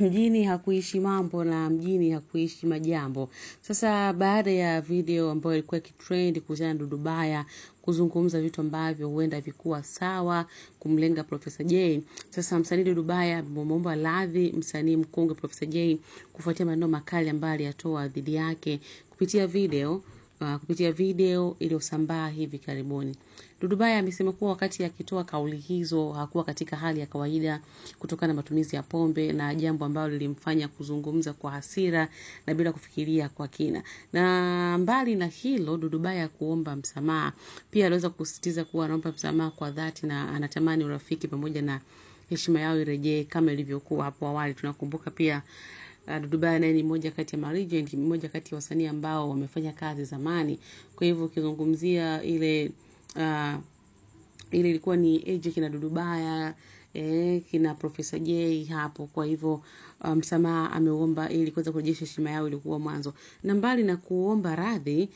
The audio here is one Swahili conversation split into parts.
Mjini hakuishi mambo na mjini hakuishi majambo. Sasa baada ya video ambayo ilikuwa ikitrend kuhusiana na Dudu Baya kuzungumza vitu ambavyo huenda vikuwa sawa kumlenga Professor Jay. Sasa msanii Dudu Baya ameomba radhi msanii mkongwe Professor Jay kufuatia maneno makali ambayo aliyatoa dhidi yake kupitia video iliyosambaa hivi karibuni. Dudu Baya amesema kuwa wakati akitoa kauli hizo hakuwa katika hali ya kawaida kutokana na matumizi ya pombe na jambo ambalo lilimfanya kuzungumza kwa hasira na bila kufikiria kwa kina. Na mbali na hilo, Dudu Baya kuomba msamaha, pia aliweza kusisitiza kuwa anaomba msamaha kwa dhati na anatamani urafiki pamoja na heshima yao irejee kama ilivyokuwa hapo awali. Tunakumbuka pia Dudu Baya naye ni mmoja kati ya legend, mmoja kati ya wasanii ambao wamefanya kazi zamani. Kwa hivyo ukizungumzia ile ilikuwa ni age kina Dudu Baya, kina Professor Jay hapo. Kwa hivyo msamaha ameomba ili kuweza kurejesha heshima yao ilikuwa mwanzo. Na mbali na kuomba radhi,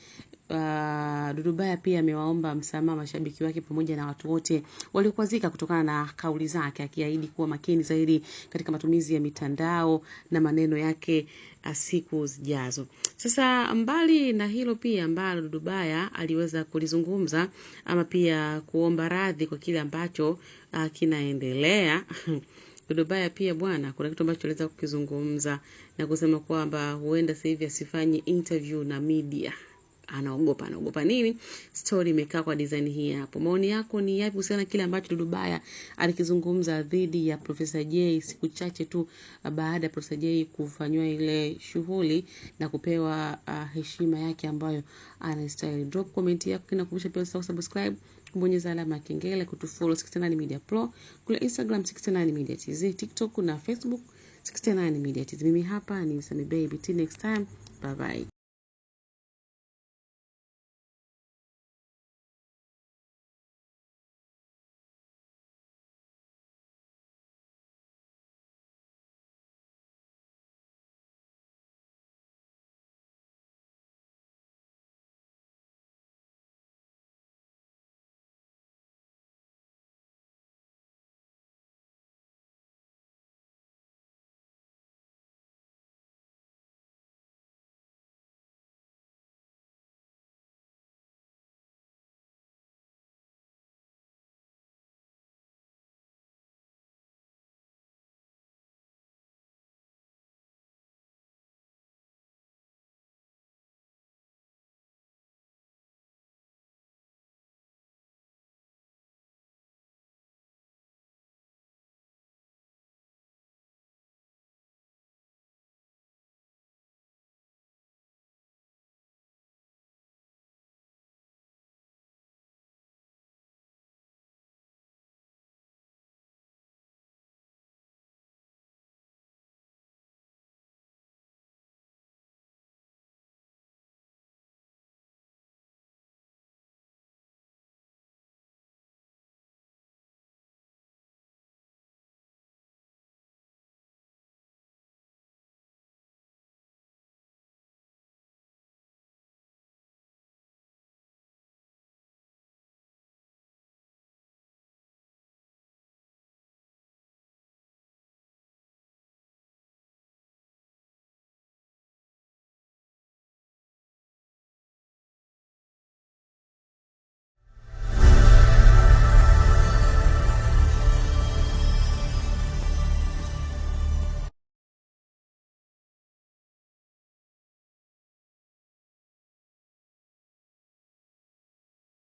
Dudu Baya pia amewaomba msamaha mashabiki wake pamoja na watu wote waliokwazika kutokana na kauli zake, akiahidi kuwa makini zaidi katika matumizi ya mitandao na maneno yake siku zijazo. Sasa mbali na hilo pia ambalo Dudu Baya aliweza kulizungumza ama pia kuomba radhi kwa kile ambacho kinaendelea. Dudu Baya pia bwana kuna kitu ambacho aliweza kukizungumza na kusema kwamba huenda sasa hivi asifanye interview na media. Anaogopa nini? Story imekaa kwa design hii hapo. Maoni yako ni yapi kuhusiana na kile ambacho Dudu Baya alikizungumza dhidi ya Professor Jay siku chache tu baada ya Professor Jay kufanywa ile shughuli na kupewa heshima yake ambayo anastahili? Drop comment yako na kumbusha pia subscribe, kubonyeza alama ya kengele, kutufollow 69 Media Pro, kule Instagram 69 Media TZ, TikTok na Facebook 69 Media TZ. Mimi hapa ni Sami Baby. Till next time. Bye bye.